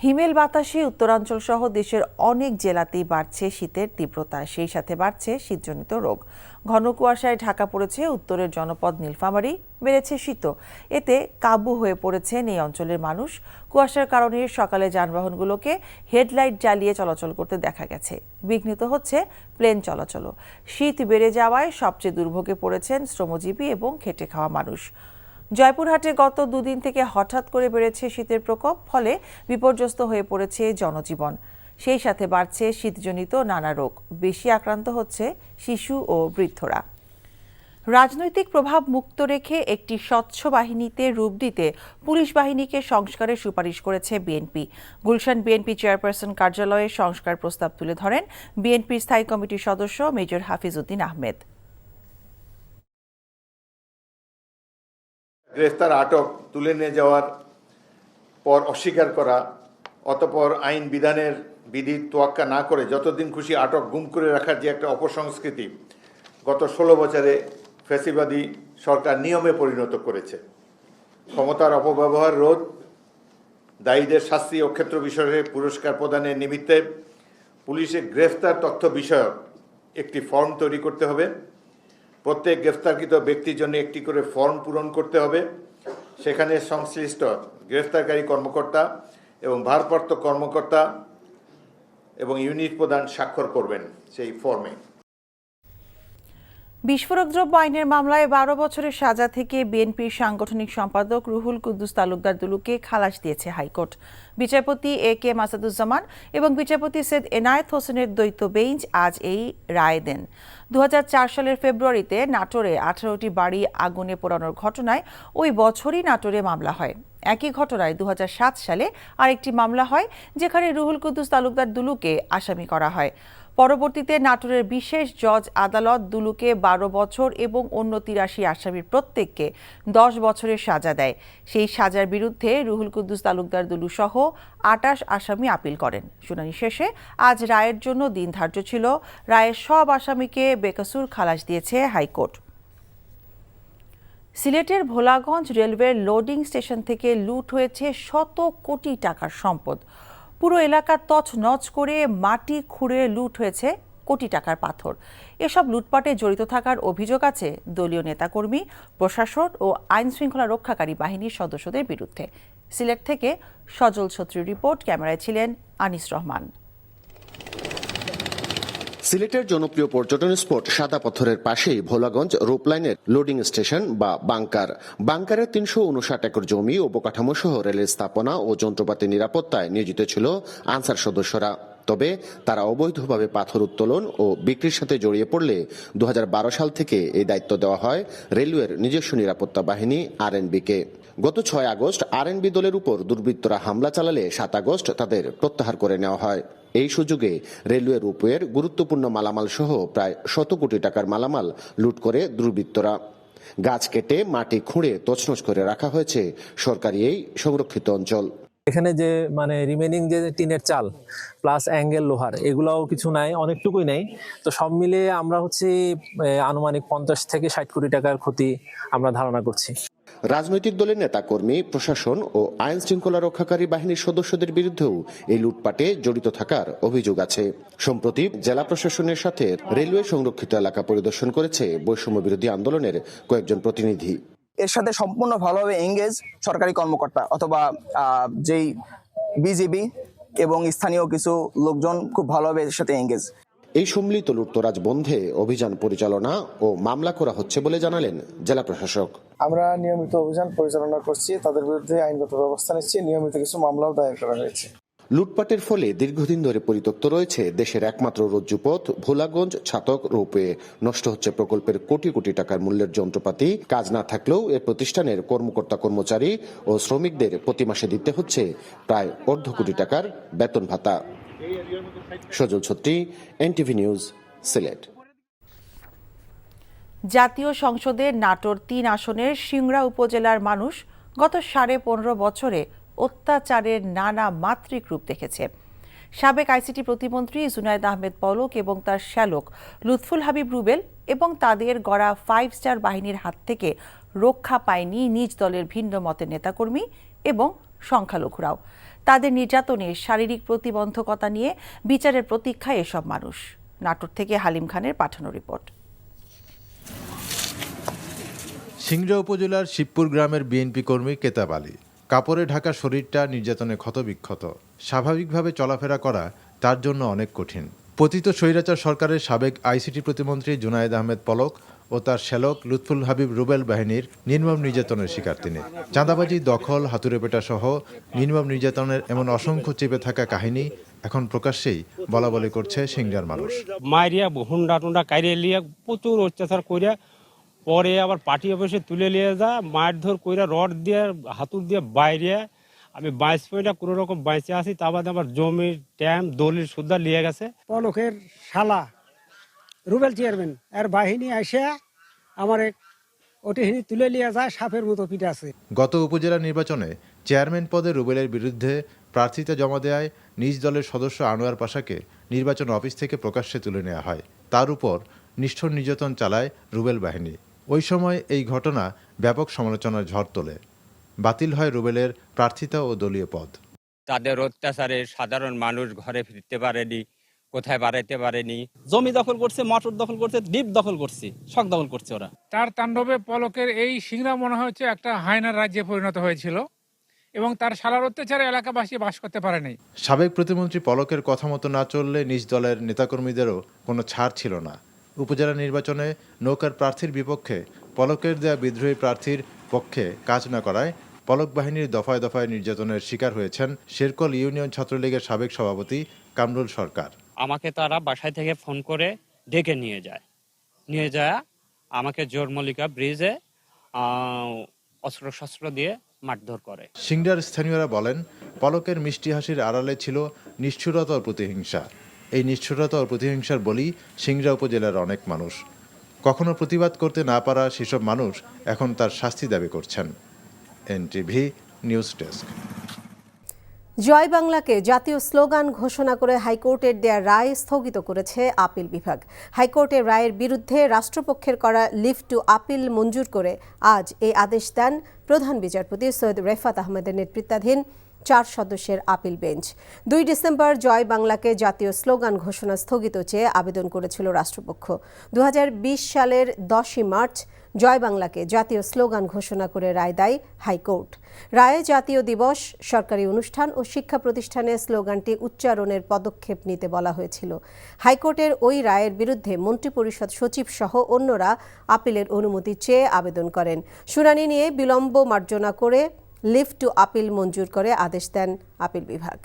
হিমেল বাতাসে উত্তরাঞ্চল সহ দেশের অনেক জেলাতেই বাড়ছে শীতের তীব্রতা, সেই সাথে বাড়ছে শীতজনিত রোগ। ঘন কুয়াশায় ঢাকা পড়েছে উত্তরের জনপদ নীলফামারী, বেড়েছে শীত। এতে কাবু হয়ে পড়েছেন এই অঞ্চলের মানুষ। কুয়াশার কারণে সকালে যানবাহনগুলোকে হেডলাইট জ্বালিয়ে চলাচল করতে দেখা গেছে। বিঘ্নিত হচ্ছে প্লেন চলাচলও। শীত বেড়ে যাওয়ায় সবচেয়ে দুর্ভোগে পড়েছেন শ্রমজীবী এবং খেটে খাওয়া মানুষ। জয়পুরহাটে গত দুদিন থেকে হঠাৎ করে বেড়েছে শীতের প্রকোপ, ফলে বিপর্যস্ত হয়ে পড়েছে জনজীবন। সেই সাথে বাড়ছে শীতজনিত নানা রোগ। বেশি আক্রান্ত হচ্ছে শিশু ও বৃদ্ধরা। রাজনৈতিক প্রভাব মুক্ত রেখে একটি স্বচ্ছ বাহিনীতে রূপ দিতে পুলিশ বাহিনীকে সংস্কারের সুপারিশ করেছে বিএনপি। গুলশান বিএনপি চেয়ারপারসন কার্যালয়ে সংস্কার প্রস্তাব তুলে ধরেন বিএনপির স্থায়ী কমিটির সদস্য মেজর হাফিজউদ্দিন আহমেদ। গ্রেফতার, আটক, তুলে নিয়ে যাওয়ার পর অস্বীকার করা, অতঃপর আইন বিধানের বিধি তোয়াক্কা না করে যতদিন খুশি আটক গুম করে রাখার যে একটা অপসংস্কৃতি গত 16 বছরে ফ্যাসিবাদী সরকার নিয়মে পরিণত করেছে। ক্ষমতার অপব্যবহার রোধ, দায়ীদের শাস্তি ও ক্ষেত্র বিষয়ে পুরস্কার প্রদানের নিমিত্তে পুলিশের গ্রেফতার তথ্য বিষয়ক একটি ফর্ম তৈরি করতে হবে। প্রত্যেক গ্রেফতারকৃত ব্যক্তির জন্য একটি করে ফর্ম পূরণ করতে হবে। সেখানে সংশ্লিষ্ট গ্রেফতারকারী কর্মকর্তা এবং ভারপ্রাপ্ত কর্মকর্তা এবং ইউনিট প্রধান স্বাক্ষর করবেন সেই ফর্মে। বিস্ফোরক দ্রব্য আইনের মামলায় 12 বছরের সাজা থেকে বিএনপির সাংগঠনিক সম্পাদক রুহুল কুদ্দুস তালুকদার দুলুকে খালাস দিয়েছে হাইকোর্ট। বিচারপতি AK মাসাদুজ্জামান এবং বিচারপতি সৈয়দ এনায়েত হোসেনের দ্বৈত বেঞ্চ আজ এই রায় দেন। 2004 সালের ফেব্রুয়ারিতে নাটোরে 18টি বাড়ি আগুনে পোড়ানোর ঘটনায় ওই বছরই নাটোরে মামলা হয়। একই ঘটনায় 2007 সালে আরেকটি মামলা হয়, যেখানে রুহুল কুদ্দুস তালুকদার দুলুকে আসামি করা হয়। পরবর্তীতে নাটোরের বিশেষ জজ আদালত দুলুকে 12 বছর এবং অন্য 83 আসামির প্রত্যেককে 10 বছরের সাজা দেয়। সেই সাজার বিরুদ্ধে রুহুল কুদ্দুস তালুকদার দুলু সহ 28 আসামি আপিল করেন। শুনানি শেষে আজ রায়ের জন্য দিন ধার্য ছিল। রায়ের সব আসামিকে বেকসুর খালাস দিয়েছে হাইকোর্ট। সিলেটের ভোলাগঞ্জ রেলওয়ের লোডিং স্টেশন থেকে লুট হয়েছে শত কোটি টাকার সম্পদ। পুরো এলাকা তছনছ করে মাটি খুঁড়ে লুট হয়েছে কোটি টাকার পাথর। এসব লুটপাটে জড়িত থাকার অভিযোগ আছে দলীয় নেতাকর্মী, প্রশাসন ও আইন শৃঙ্খলা রক্ষাকারী বাহিনীর সদস্যদের বিরুদ্ধে। সিলেট থেকে সজল ছত্রীর রিপোর্ট, ক্যামেরায় ছিলেন আনিস রহমান। সিলেটের জনপ্রিয় পর্যটন স্পট সাদা পাথরের পাশেই ভোলাগঞ্জ রোপলাইনের লোডিং স্টেশন বা বাংকার। বাংকারের 359 একর জমি ও অবকাঠামো সহ রেলের স্থাপনা ও যন্ত্রপাতি নিরাপত্তায় নিয়োজিত ছিল আনসার সদস্যরা। তবে তারা অবৈধভাবে পাথর উত্তোলন ও বিক্রির সাথে জড়িয়ে পড়লে 2012 সাল থেকে এই দায়িত্ব দেওয়া হয় রেলওয়ের নিজস্ব নিরাপত্তা বাহিনী RNB-কে। গত 6 আগস্ট RNB দলের উপর দুর্বৃত্তরা হামলা চালালে 7 আগস্ট তাদের প্রত্যাহার করে নেওয়া হয়। এই সুযোগে রেলওয়ে রোপওয়ের গুরুত্বপূর্ণ মালামাল সহ প্রায় 100 কোটি টাকার মালামাল লুট করে দুর্বৃত্তরা। গাছ কেটে মাটি খুঁড়ে তছনছ করে রাখা হয়েছে সরকারি এই সংরক্ষিত অঞ্চল। এখানে যে রিমেনিং যে টিনের চাল প্লাস অ্যাঙ্গেল লোহার এগুলাও কিছু নাই, অনেকটুকুই নাই। তো সব মিলিয়ে আমরা আনুমানিক 50 থেকে 60 কোটি টাকার ক্ষতি আমরা ধারণা করছি। রাজনৈতিক দলের নেতাকর্মী, প্রশাসন ও আইন শৃঙ্খলা রক্ষাকারী বাহিনীর সদস্যদের বিরুদ্ধেও এই লুটপাটে জড়িত থাকার অভিযোগ আছে। সম্প্রতি জেলা প্রশাসনের সাথে রেলওয়ে সংরক্ষিত এলাকা পরিদর্শন করেছে বৈষম্য বিরোধী আন্দোলনের কয়েকজন প্রতিনিধি। এর সাথে সম্পূর্ণ ভালোভাবে এঙ্গেজ সরকারি কর্মকর্তা অথবা যেই বিজিবি এবং স্থানীয় কিছু লোকজন খুব ভালোভাবে এর সাথে এঙ্গেজ। এই সম্মিলিত লুটতরাজ বন্ধে অভিযান পরিচালনা ও মামলা করা হচ্ছে বলে জানালেন জেলা প্রশাসক। আমরা নিয়মিত অভিযান পরিচালনা করছি, তাদের বিরুদ্ধে আইনগত ব্যবস্থা নিচ্ছি, নিয়মিত কিছু মামলাও দায়ের করা হয়েছে। লুটপাটের ফলে দীর্ঘদিন ধরে পরিত্যক্ত রয়েছে দেশের একমাত্র রজ্জুপথ ভোলাগঞ্জ ছাতক রোপওয়ে। নষ্ট হচ্ছে প্রকল্পের কোটি কোটি টাকার মূল্যের যন্ত্রপাতি। কাজ না থাকলেও এ প্রতিষ্ঠানের কর্মকর্তা কর্মচারী ও শ্রমিকদের প্রতি মাসে দিতে হচ্ছে প্রায় 1.5 কোটি টাকার বেতন ভাতা। সজল ছত্রী, NTV নিউজ, সিলেট। জাতীয় সংসদের নাটোর 3 আসনের সিংড়া উপজেলার মানুষ গত 15.5 বছরে অত্যাচারের নানা মাত্রিক রূপ দেখেছে। সাবেক ICT প্রতিমন্ত্রী জুনায়েদ আহমেদ পলক এবং তার শ্যালক লুৎফুল হাবিব রুবেল এবং তাদের গড়া 5 স্টার বাহিনীর হাত থেকে রক্ষা পায়নি নিজ দলের ভিন্ন মতের নেতাকর্মী এবং সংখ্যালঘুরাও। তাদের নির্যাতনের শারীরিক প্রতিবন্ধকতা নিয়ে বিচারের প্রতীক্ষায় এসব মানুষ। নাটোর থেকে হালিম খানের পাঠানো রিপোর্ট। সিংড়া উপজেলার শিবপুর গ্রামের বিএনপি কর্মী কেতাব আলী। কাপড়ে ঢাকা শরীরটা নির্যাতনে ক্ষতবিক্ষত। স্বাভাবিকভাবে চলাফেরা করা তার জন্য অনেক কঠিন। পতিত স্বৈরাচার সরকারের সাবেক আইসিটি প্রতিমন্ত্রী জুনায়েদ আহমেদ পলক ও তার শ্যালক লুৎফুল হাবিব রুবেল বাহিনীর নির্মম নির্যাতনের শিকার তিনি। চাঁদাবাজি, দখল, হাতুড়েপেটা সহ নির্মম নির্যাতনের এমন অসংখ্য চেপে থাকা কাহিনী এখন প্রকাশ্যেই বলাবলি করছে সিংড়ার মানুষ। মাইরিয়া হুন্ডা টুন্ডা কাইরে লিয়ে প্রচুর অত্যাচার কইরা, পরে আবার পার্টি অফিসে তুলে নিয়ে যা মারধর কইরা রড দিয়ে হাতুর দিয়ে বাইরে আমি 22 পয়সা কোনো রকম বাইচে আসি। তা বাদে আমার জমির ট্যাম দলিল সুদ্ধা লিয়ে গেছে। পলকের শালা রুবেল চেয়ারম্যান এর বাহিনী এসে আমার ওটিহিনী তুলে নিয়ে যায়, সাপের মতো পিঠে আছে। গত উপজেলা নির্বাচনে চেয়ারম্যান পদে রুবেলের বিরুদ্ধে প্রার্থিতা জমা দেওয়ায় নিজ দলের সদস্য আনোয়ার পাশাকে নির্বাচন অফিস থেকে প্রকাশ্যে তুলে নেওয়া হয়। তার উপর নিষ্ঠুর নির্যাতন চালায় রুবেল বাহিনী। ওই সময় এই ঘটনা ব্যাপক সমালোচনার ঝড় তোলে। বাতিল হয় রুবেলের প্রার্থিতা ও দলীয় পদ। তাদের অত্যাচারে সাধারণ মানুষ ঘরে ফিরতে পারেনি, কোথায় বাড়াইতে পারেনি। জমি দখল করছে, মোটর দখল করছে, দ্বীপ দখল করছে, শখ দখল করছে ওরা। তার তাণ্ডবে পলকের এই সিংড়া মনে হচ্ছে একটা হায়নার রাজ্যে পরিণত হয়েছিল এবং তার শালার অত্যাচারে এলাকাবাসী বাস করতে পারেনি। সাবেক প্রতিমন্ত্রী পলকের কথা মতো না চললে নিজ দলের নেতাকর্মীদেরও কোনো ছাড় ছিল না। উপজেলা নির্বাচনে নৌকার প্রার্থীর বিপক্ষে পলকের দেয়া বিদ্রোহী প্রার্থীর পক্ষে কাজ না করায় পলক বাহিনীর দফায় দফায় নির্যাতনের শিকার হয়েছেন শেরকল ইউনিয়ন ছাত্রলীগের সাবেক সভাপতি কামরুল সরকার। আমাকে তারা বাসায় থেকে ফোন করে ডেকে নিয়ে যায় আমাকে জোরমল্লিকা ব্রিজে অস্ত্র দিয়ে মারধর করে। সিংড়ার স্থানীয়রা বলেন, পলকের মিষ্টি হাসির আড়ালে ছিল নিষ্ঠুরতা ও প্রতিহিংসা। এই নিষ্ঠুরতা ও প্রতিহিংসার বলি সিংড়া উপজেলার অনেক মানুষ। কখনো প্রতিবাদ করতে না পারা সেসব মানুষ এখন তার শাস্তি দাবি করছেন। NTV news desk. জয় বাংলাকে জাতীয় স্লোগান ঘোষণা করে হাইকোর্টের দেয়া রায় স্থগিত করেছে আপিল বিভাগ। হাইকোর্টের রায়ের বিরুদ্ধে রাষ্ট্রপক্ষের করা লিভ টু আপিল মঞ্জুর করে আজ এই আদেশ দেন প্রধান বিচারপতি সৈয়দ রেফাত আহমেদের নেতৃত্বাধীন 4 সদস্যের আপিল বেঞ্চ। 2 ডিসেম্বর জয় বাংলাকে জাতীয় স্লোগান ঘোষণা স্থগিত চেয়ে আবেদন করেছিল রাষ্ট্রপক্ষ। 2020 সালের 10 মার্চ জয় বাংলাকে জাতীয় স্লোগান ঘোষণা করে রায় দেয় হাইকোর্ট। রায়ে জাতীয় দিবস, সরকারি অনুষ্ঠান ও শিক্ষা প্রতিষ্ঠানে স্লোগানটি উচ্চারণের পদক্ষেপ নিতে বলা হয়েছিল। হাইকোর্টের ওই রায়ের বিরুদ্ধে মন্ত্রিপরিষদ সচিব সহ অন্যরা আপিলের অনুমতি চেয়ে আবেদন করেন। শুনানি নিয়ে বিলম্ব মার্জনা করে লিভ টু আপিল মঞ্জুর করে আদেশ দেন আপিল বিভাগ।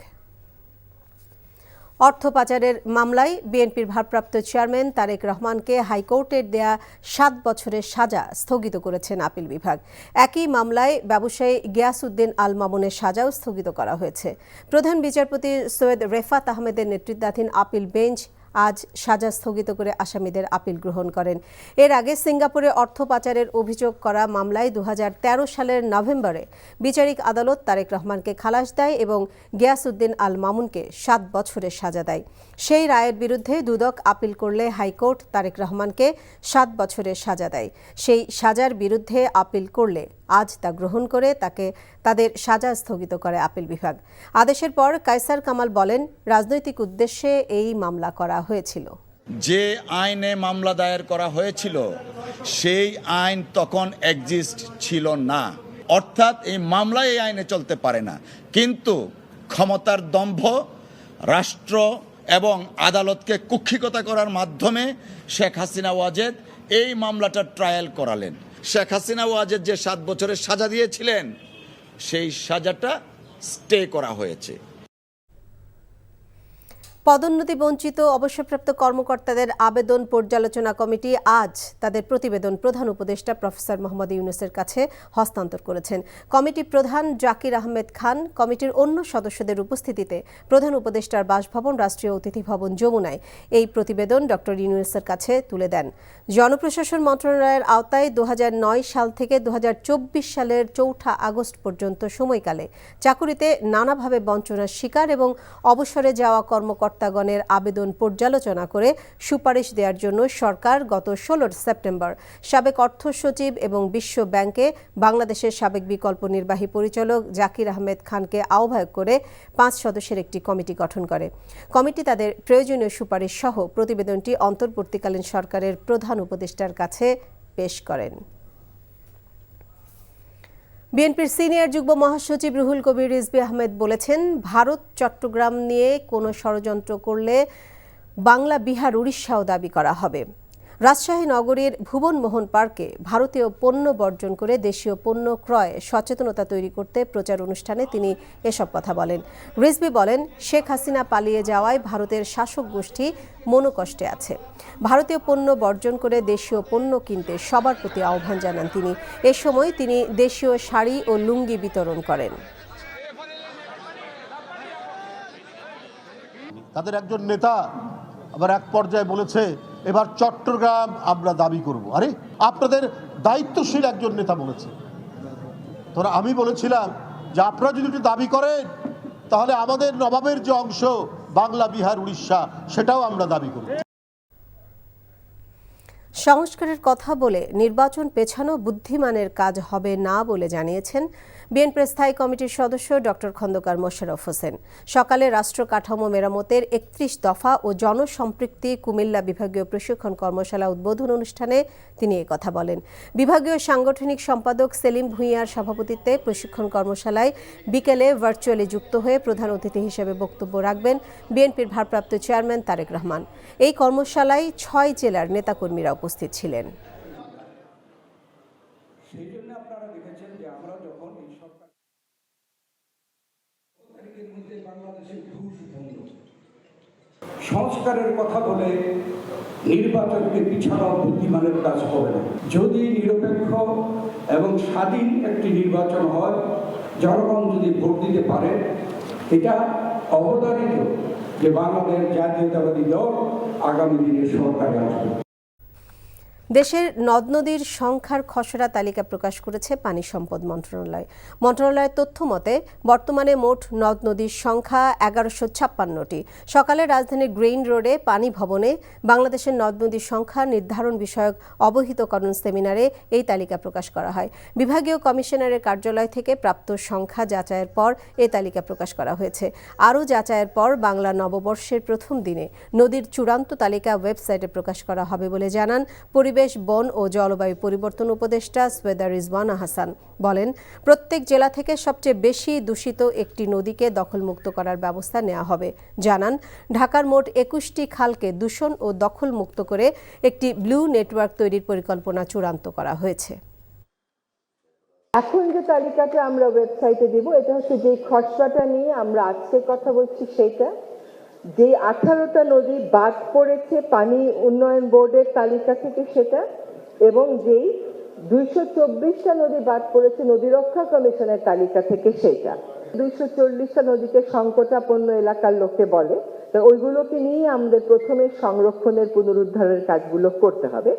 অর্থ পাচারের মামলায় বিএনপির ভারপ্রাপ্ত চেয়ারম্যান তারেক রহমানকে হাইকোর্টের দেয়া 7 বছরের সাজা স্থগিত করেছেন আপিল বিভাগ। একই মামলায় ব্যবসায়ী গিয়াসউদ্দিন আল মামুনের সাজাও স্থগিত করা হয়েছে। প্রধান বিচারপতি সৈয়দ রেফাত আহমেদের নেতৃত্বাধীন আপিল বেঞ্চ আজ সাজা স্থগিত করে আসামিদের আপিল গ্রহণ করেন। এর আগে সিঙ্গাপুরে অর্থ পাচারের অভিযোগ করা মামলায় 2013 সালের নভেম্বরে বিচারিক আদালত তারেক রহমানকে খালাস দেয় এবং গিয়াসউদ্দিন আল মামুনকে 7 বছরের সাজা দেয়। সেই রায়ের বিরুদ্ধে দুদক আপিল করলে হাইকোর্ট তারেক রহমানকে 7 বছরের সাজা দেয়। সেই সাজার বিরুদ্ধে আপিল করলে আজ তা গ্রহণ করে তাদের সাজা স্থগিত করে আপিল বিভাগ। আদেশের পর কায়সার কামাল বলেন, রাজনৈতিক উদ্দেশ্যে এই মামলা করা হয়েছিল। যে আইনে মামলা দায়ের করা হয়েছিল সেই আইন তখন এক্সিস্ট ছিল না, অর্থাৎ এই মামলা এই আইনে চলতে পারে না। কিন্তু ক্ষমতার দম্ভ, রাষ্ট্র এবং আদালতকে কুক্ষিগত করার মাধ্যমে শেখ হাসিনা ওয়াজেদ এই মামলাটা ট্রায়াল করালেন। শেখ হাসিনা ওয়াজেদ যে 7 বছরের সাজা দিয়েছিলেন সেই সাজাটা স্টে করা হয়েছে। পদোন্নতি বঞ্চিত অবসরপ্রাপ্ত কর্মকর্তাদের আবেদন পর্যালোচনা কমিটি আজ তাদের প্রতিবেদন প্রধান উপদেষ্টা প্রফেসর মোহাম্মদ ইউনূসের কাছে হস্তান্তর করেছেন। কমিটি প্রধান জাকির আহমেদ খান কমিটির অন্য সদস্যদের উপস্থিতিতে প্রধান উপদেষ্টার বাসভবন রাষ্ট্রীয় অতিথি ভবন যমুনায় এই প্রতিবেদন ডক্টর ইউনূসের কাছে তুলে দেন। জনপ্রশাসন মন্ত্রণালয়ের আওতায় 2009 সাল থেকে 2024 সালের 4 আগস্ট পর্যন্ত সময়কালে চাকুরিতে নানাভাবে বঞ্চনার শিকার এবং অবসরে যাওয়া কর্মকর্তা কর্মকর্তাগণের আবেদন পর্যালোচনা করে সুপারিশ দেওয়ার জন্য সরকার গত 16 সেপ্টেম্বর সাবেক অর্থ সচিব এবং বিশ্ব ব্যাংকে বাংলাদেশের সাবেক বিকল্প নির্বাহী পরিচালক জাকির আহমেদ খানকে আহ্বায়ক করে 5 সদস্যের একটি কমিটি গঠন করে। কমিটি তাদের প্রয়োজনীয় সুপারিশ সহ প্রতিবেদনটি অন্তর্বর্তীকালীন সরকারের প্রধান উপদেষ্টার কাছে পেশ করেন। বিএনপির সিনিয়র যুগ্ম মহাসচিব রুহুল কবির রিজভী আহমেদ বলেছেন, ভারত চট্টগ্রাম নিয়ে কোনো ষড়যন্ত্র করলে বাংলা, বিহার, উড়িষ্যাও দাবি করা হবে। রাজশাহী নগরীর ভুবন মোহন পার্কে ভারতীয় পণ্য বর্জন করে দেশীয় পণ্য ক্রয়ে সচেতনতা তৈরি করতে প্রচার অনুষ্ঠানে তিনি এসব কথা বলেন। রিজভী বলেন, শেখ হাসিনা পালিয়ে যাওয়ায় ভারতের শাসক গোষ্ঠী মনোকষ্টে আছে। ভারতীয় পণ্য বর্জন করে দেশীয় পণ্য কিনতে সবার প্রতি আহ্বান জানান তিনি। এ সময় তিনি দেশীয় শাড়ি ও লুঙ্গি বিতরণ করেন। তাদের একজন নেতা আবার এক পর্যায়ে বলেছে, এবার চট্টগ্রাম আমরা দাবি করব। আরে আপনাদের দায়িত্বশীল একজন নেতা বলেছে। তোরা আমি বলেছিলাম যে আপনারা যদি একটু দাবি করেন তাহলে আমাদের নবাবের যে অংশ বাংলা, বিহার, উড়িষ্যা সেটাও আমরা দাবি করব। সংস্কারের কথা বলে নির্বাচন পেছানো বুদ্ধিমানের কাজ হবে না বলে জানিয়েছেন বিএনপির স্থায়ী কমিটির সদস্য ডক্টর খন্দকার মোশাররফ হোসেন। সকালে রাষ্ট্র কাঠামো মেরামতের 31 দফা ও জনসম্পৃক্তি কুমিল্লা বিভাগীয় প্রশিক্ষণ কর্মশালা উদ্বোধন অনুষ্ঠানে তিনি কথা বলেন। বিভাগীয় সাংগঠনিক সম্পাদক সেলিম ভূঁইয়ার সভাপতিত্বে প্রশিক্ষণ কর্মশালায় বিকেলে ভার্চুয়ালি যুক্ত হয়ে প্রধান অতিথি হিসেবে বক্তব্য রাখবেন বিএনপির ভারপ্রাপ্ত চেয়ারম্যান তারেক রহমান। এই কর্মশালায় 6 জেলার নেতাকর্মীরা উপস্থিত ছিলেন। সংস্কারের কথা বলে নির্বাচনকে পিছানো বুদ্ধিমানের কাজ হবে না। যদি নিরপেক্ষ এবং স্বাধীন একটি নির্বাচন হয়, জনগণ যদি ভোট দিতে পারে, এটা অবধারিত যে বাংলাদেশ জাতীয়তাবাদী দল আগামী দিনে সরকারে আসবে। দেশের নদ নদীর সংখ্যার খসড়া তালিকা প্রকাশ করেছে পানি সম্পদ মন্ত্রণালয়। মন্ত্রণালয়ের তথ্য মতে বর্তমানে মোট নদ নদীর সংখ্যা 1156টি। সকালে রাজধানীর গ্রেইন রোডে পানি ভবনে বাংলাদেশের নদ নদীর সংখ্যা নির্ধারণ বিষয়ক অবহিতকরণ সেমিনারে এই তালিকা প্রকাশ করা হয়। বিভাগীয় কমিশনারের কার্যালয় থেকে প্রাপ্ত সংখ্যা যাচাইয়ের পর এই তালিকা প্রকাশ করা হয়েছে। আরও যাচাইয়ের পর বাংলা নববর্ষের প্রথম দিনে নদীর চূড়ান্ত তালিকা ওয়েবসাইটে প্রকাশ করা হবে বলে জানান পরিবেশ, বন ও জলবায়ু পরিবর্তন উপদেষ্টা সৈয়দা রিজওয়ানা হাসান। বলেন, প্রত্যেক জেলা থেকে সবচেয়ে বেশি দূষিত একটি নদীকে দখলমুক্ত করার ব্যবস্থা নেওয়া হবে। জানান, ঢাকার মোট 21টি খালকে দূষণ ও দখলমুক্ত করে একটি ব্লু নেটওয়ার্ক তৈরির পরিকল্পনা চূড়ান্ত করা হয়েছে। এখন যে তালিকাটা আমরা ওয়েবসাইটে দিব, এটা হচ্ছে যে খসড়াটা নিয়ে আমরা আজকে কথা বলছি, সেটা যে 18টা নদী বাদ পড়েছে পানি উন্নয়ন বোর্ডের তালিকা থেকে সেটা, এবং যেই 224টা নদী বাদ পড়েছে নদী রক্ষা কমিশনের তালিকা থেকে সেটা। 240টা নদীকে সংকটাপন্ন এলাকার লোকে বলে, তো ওইগুলোকে নিয়ে আমাদের প্রথমে সংরক্ষণের পুনরুদ্ধারের কাজগুলো করতে হবে।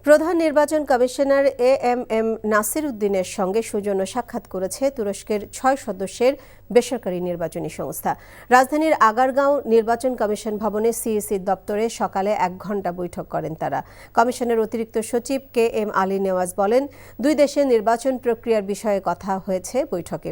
প্রধান নির্বাচন কমিশনার AMM নাসির উদ্দিনের সঙ্গে সৌজন্য সাক্ষাৎ করেছে তুরস্কের 6 সদস্যের বেসরকারি নির্বাচনী সংস্থা। রাজধানীর আগারগাঁও নির্বাচন কমিশন ভবনে সিইসি দপ্তরে সকালে 1 ঘণ্টা বৈঠক করেন তারা। কমিশনের অতিরিক্ত সচিব KM আলী নেওয়াজ বলেন, দুই দেশের নির্বাচন প্রক্রিয়ার বিষয়ে কথা হয়েছে বৈঠকে।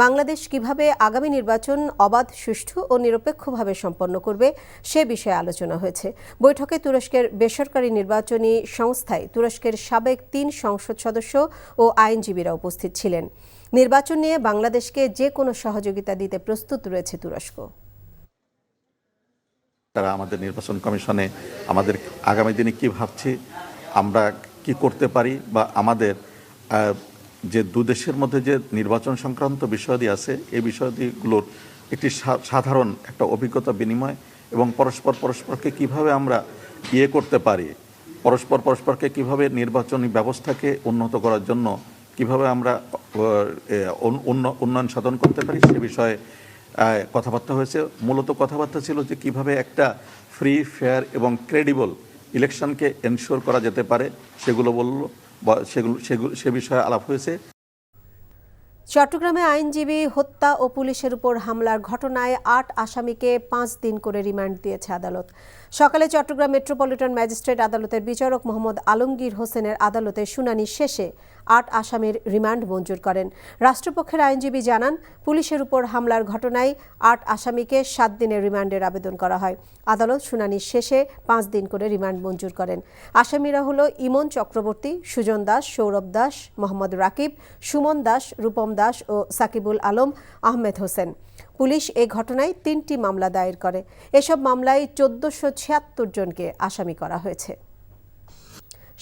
বাংলাদেশ কিভাবে আগামী নির্বাচন অবাধ, সুষ্ঠু ও নিরপেক্ষভাবে সম্পন্ন করবে সে বিষয়ে আলোচনা হয়েছে। বৈঠকে তুরস্কের বেসরকারি নির্বাচনী সংস্থায় তুরস্কের সাবেক 3 সংসদ সদস্য ও আইনজীবীরা উপস্থিত ছিলেন। নির্বাচন নিয়ে বাংলাদেশকে যে কোনো সহযোগিতা দিতে প্রস্তুত রয়েছে তুরস্ক। তারা আমাদের নির্বাচন কমিশনে আমাদের আগামী দিনে কি ভাবছি, আমরা কি করতে পারি, বা আমাদের যে দু দেশের মধ্যে যে নির্বাচন সংক্রান্ত বিষয়াদি আছে এই বিষয়াদিগুলোর একটি সাধারণ একটা অভিজ্ঞতা বিনিময় এবং পরস্পরকে কিভাবে আমরা করতে পারি, পরস্পরকে কিভাবে নির্বাচনী ব্যবস্থাকে উন্নত করার জন্য কিভাবে আমরা উন্নয়ন সাধন করতে পারি সে বিষয়ে কথাবার্তা হয়েছে। মূলত কথাবার্তা ছিল যে কিভাবে একটা ফ্রি, ফেয়ার এবং ক্রেডিবল ইলেকশনকে এনশিওর করা যেতে পারে, সেগুলো বলল, সে বিষয়ে আলাপ হয়েছে। চট্টগ্রামে আইনজীবী হত্যা ও পুলিশের উপর হামলার ঘটনায় ৮ আসামিকে ৫ দিন করে রিমান্ড দিয়েছে আদালত। সকালে চট্টগ্রাম মেট্রোপলিটন ম্যাজিস্ট্রেট আদালতের বিচারক মোহাম্মদ আলমগীর হোসেনের আদালতে শুনানি শেষে ৮ আসামির রিমান্ড মঞ্জুর করেন। রাষ্ট্রপক্ষের আইনজীবী জানান, পুলিশের উপর হামলার ঘটনায় ৮ আসামিকে ৭ দিনের রিমান্ডের আবেদন করা হয়। আদালত শুনানি শেষে ৫ দিন করে রিমান্ড মঞ্জুর করেন। আসামিরা হল ইমন চক্রবর্তী, সুজন দাস, সৌরভ দাস, মোহাম্মদ রাকিব, সুমন দাস, রূপম দাস ও সাকিবুল আলম, আহমেদ হোসেন। পুলিশ এই ঘটনায় ৩টি মামলা দায়ের করে। এসব মামলায় ১৪৭৬ জনকে আসামি করা হয়েছে।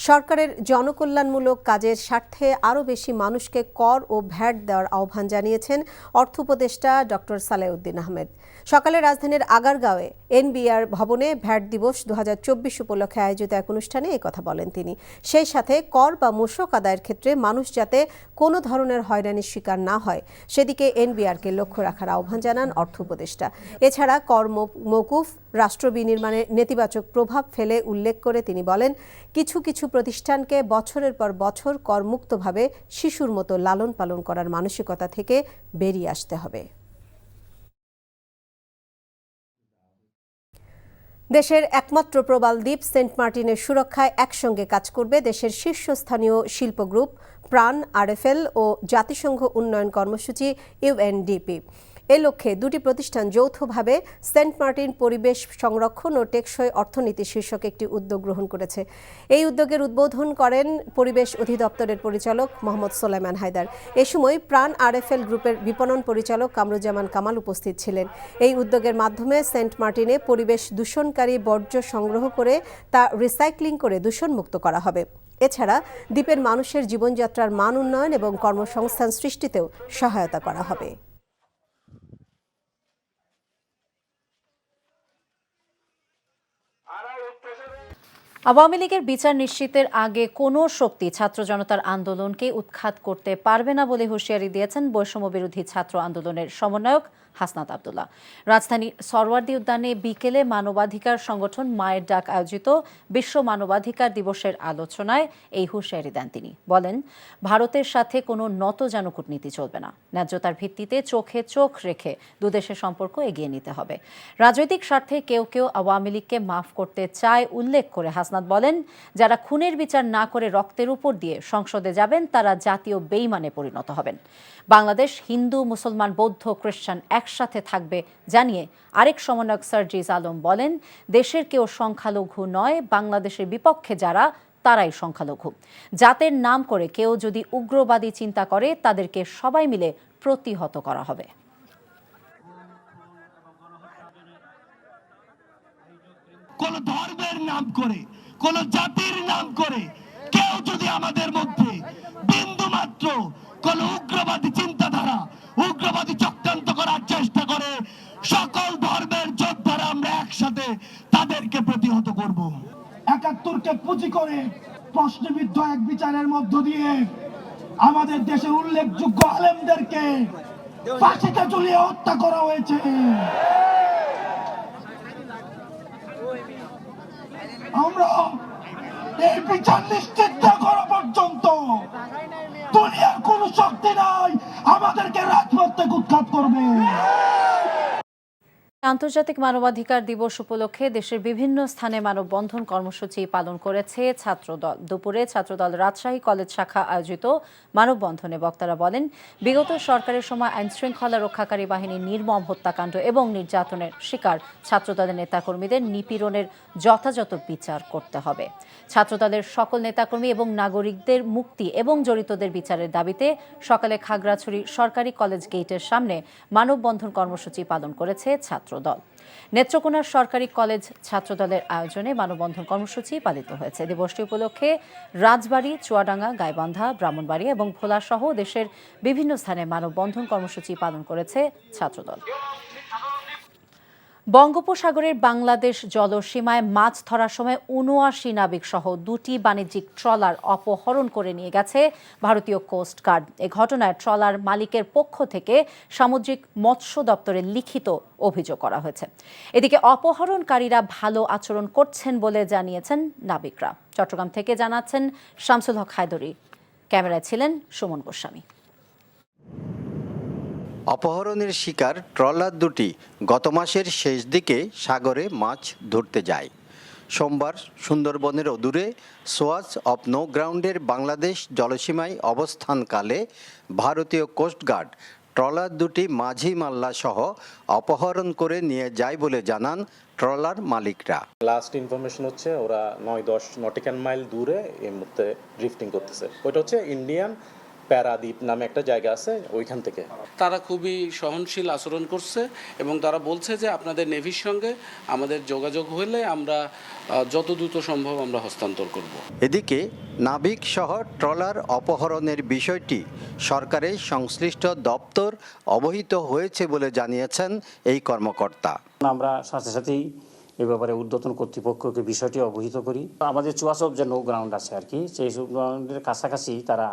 সরকারের জনকল্যাণমূলক কাজের স্বার্থে আরও বেশি মানুষকে কর ও ভ্যাট দেওয়ার আহ্বান জানিয়েছেন অর্থ উপদেষ্টা ডক্টর সালেউদ্দিন আহমেদ। সকালে রাজধানীর আগারগাঁওয়ে এনবিআর ভবনে ভ্যাট দিবস ২০২৪ উপলক্ষে আয়োজিত এক অনুষ্ঠানে একথা বলেন তিনি। সেই সাথে কর বা মূসক আদায়ের ক্ষেত্রে মানুষ যাতে কোনো ধরনের হয়রানির শিকার না হয় সেদিকে এনবিআরকে লক্ষ্য রাখার আহ্বান জানান অর্থ উপদেষ্টা। এছাড়া কর মওকুফ রাষ্ট্র বিনির্মাণে নেতিবাচক প্রভাব ফেলে উল্লেখ করে তিনি বলেন, কিছু কিছু প্রতিষ্ঠানকে বছরের পর বছর করমুক্তভাবে শিশুর মতো লালন পালন করার মানসিকতা থেকে বেরিয়ে আসতে হবে। দেশের একমাত্র প্রবাল দ্বীপ সেন্ট মার্টিনের সুরক্ষায় একসঙ্গে কাজ করবে দেশের শীর্ষস্থানীয় শিল্প গ্রুপ প্রাণ, আরএফএল ও জাতিসংঘ উন্নয়ন কর্মসূচি ইউএনডিপি। এ লক্ষ্যে দুটি প্রতিষ্ঠান যৌথভাবে সেন্ট মার্টিন পরিবেশ সংরক্ষণ ও টেকসই অর্থনীতি শীর্ষক একটি উদ্যোগ গ্রহণ করেছে। এই উদ্যোগের উদ্বোধন করেন পরিবেশ অধিদপ্তরের পরিচালক মোহাম্মদ সোলাইমান হায়দার। এ সময় প্রাণ আরএফএল গ্রুপের বিপণন পরিচালক কামরুজ্জামান কামাল উপস্থিত ছিলেন। এই উদ্যোগের মাধ্যমে সেন্ট মার্টিনে পরিবেশ দূষণকারী বর্জ্য সংগ্রহ করে তা রিসাইক্লিং করে দূষণমুক্ত করা হবে। এছাড়া দ্বীপের মানুষের জীবনযাত্রার মান উন্নয়ন এবং কর্মসংস্থান সৃষ্টিতেও সহায়তা করা হবে। আওয়ামী লীগের বিচার নিশ্চিতের আগে কোনো শক্তি ছাত্র জনতার আন্দোলনকে উৎখাত করতে পারবে না বলে হুঁশিয়ারি দিয়েছেন বৈষম্য বিরোধী ছাত্র আন্দোলনের সমন্বয়ক হাসনাত আব্দুল্লাহ। রাজধানীর সরওয়ার্দী উদ্যানে বিকেলে মানবাধিকার সংগঠন মায়ের ডাক আয়োজিত বিশ্ব মানবাধিকার দিবসের আলোচনায় এই হুঁশিয়ারি দেন তিনি। বলেন, ভারতের সাথে কোনো নতজানু কূটনীতি চলবে না। ন্যায্যতার ভিত্তিতে চোখে চোখ রেখে দুদেশের সম্পর্ক এগিয়ে নিতে হবে। রাজনৈতিক স্বার্থে কেউ কেউ আওয়ামী লীগকে মাফ করতে চায় উল্লেখ করে হাসনাত বলেন, যারা খুনের বিচার না করে রক্তের উপর দিয়ে সংসদে যাবেন তারা জাতীয় বেঈমানে পরিণত হবেন। বাংলাদেশ হিন্দু, মুসলমান, বৌদ্ধ, খ্রিস্টান একসাথে থাকবে জানিয়ে আরেক সমন্বয়ক সার্জিস আলম বলেন, দেশের কেউ সংখ্যালঘু নয়, বাংলাদেশের বিপক্ষে যারা তারাই সংখ্যালঘু। জাতের নাম করে কেউ যদি উগ্রবাদী চিন্তা করে তাদেরকে সবাই মিলে প্রতিহত করা হবে। কোন ধর্মের নাম করে, কোন জাতির নাম করে কেউ যদি আমাদের মধ্যে বিন্দু মাত্র কোন উগ্রবাদী চিন্তাধারা, উগ্রবাদী চক্রান্ত করার চেষ্টা করে, সকল ধর্মের যোদ্ধারা আমরা একসাথে তাদেরকে প্রতিহত করব। ৭১কে পুঁজি করে প্রশ্নবিদ্ধ এক বিচারের মধ্য দিয়ে আমাদের দেশের উল্লেখযোগ্য আলেমদেরকে ফাঁসিতে ঝুলিয়ে হত্যা করা হয়েছে। আমরা এই বিচার নিশ্চিত না করা পর্যন্ত দুনিয়ার কোন শক্তি নাই আমাদেরকে রাজপথ থেকে উৎখাত করবে। আন্তর্জাতিক মানবাধিকার দিবস উপলক্ষে দেশের বিভিন্ন স্থানে মানববন্ধন কর্মসূচি পালন করেছে ছাত্রদল। দুপুরে ছাত্রদল রাজশাহী কলেজ শাখা আয়োজিত মানববন্ধনে বক্তারা বলেন, বিগত সরকারের সময় আইনশৃঙ্খলা রক্ষাকারী বাহিনীর নির্মম হত্যাকাণ্ড এবং নির্যাতনের শিকার ছাত্রদলের নেতাকর্মীদের নিপীড়নের যথাযথ বিচার করতে হবে। ছাত্রদলের সকল নেতাকর্মী এবং নাগরিকদের মুক্তি এবং জড়িতদের বিচারের দাবিতে সকালে খাগড়াছড়ি সরকারি কলেজ গেটের সামনে মানববন্ধন কর্মসূচি পালন করেছে ছাত্রদল। নেত্রকোনার সরকারি কলেজ ছাত্রদলের আয়োজনে মানববন্ধন কর্মসূচি পালিত হয়েছে। দিবসটি উপলক্ষে রাজবাড়ী, চুয়াডাঙ্গা, গাইবান্ধা, ব্রাহ্মণবাড়িয়া এবং ভোলা সহ দেশের বিভিন্ন স্থানে মানববন্ধন কর্মসূচি পালন করেছে ছাত্রদল। বঙ্গোপসাগরের বাংলাদেশ জলসীমায় মাছ ধরার সময় ৭৯ নাবিক সহ ২টি বাণিজ্যিক ট্রলার অপহরণ করে নিয়ে গেছে ভারতীয় কোস্ট গার্ড। এ ঘটনায় ট্রলার মালিকের পক্ষ থেকে সামুদ্রিক মৎস্য দপ্তরে লিখিত অভিযোগ করা হয়েছে। এদিকে অপহরণকারীরা ভালো আচরণ করছেন বলে জানিয়েছেন নাবিকরা। চট্টগ্রাম থেকে জানাচ্ছেন শামসুল হক হায়দরি। ক্যামেরায় ছিলেন সুমন গোস্বামী। অপহরণের শিকার ট্রলার দুটি গত মাসের শেষ দিকে সাগরে মাছ ধরতে যায়। সোমবার সুন্দরবনের অদূরে সোয়াচ অফ নো গ্রাউন্ডের বাংলাদেশ জলসীমায় অবস্থানকালে ভারতীয় কোস্টগার্ড ট্রলার দুটি মাঝি মাল্লা সহ অপহরণ করে নিয়ে যায় বলে জানান ট্রলার মালিকরা। লাস্ট ইনফরমেশন হচ্ছে ওরা 9-10 নটিক্যাল মাইল দূরে এই মুহূর্তে ড্রিফটিং করতেছে। ওইটা হচ্ছে ইন্ডিয়ান প্যারাদ্বীপ নামে একটা জায়গা আছে, ওইখান থেকে। তারা খুবই সহনশীল আচরণ করছে এবং তারা বলছে যে আপনাদের নেভির সঙ্গে আমাদের যোগাযোগ হলে আমরা যত দ্রুত সম্ভব আমরা হস্তান্তর করব। এদিকে নাবিক সহ ট্রলার অপহরণের বিষয়টি সরকারের সংশ্লিষ্ট দপ্তর অবহিত হয়েছে বলে জানিয়েছেন এই কর্মকর্তা। আমরা সাথে সাথেই এ ব্যাপারে ঊর্ধ্বতন কর্তৃপক্ষকে বিষয়টি অবহিত করি। আমাদের চুয়াচপ যে নৌ গ্রাউন্ড আছে আর কি, সেই গ্রাউন্ডের কাছাকাছি তারা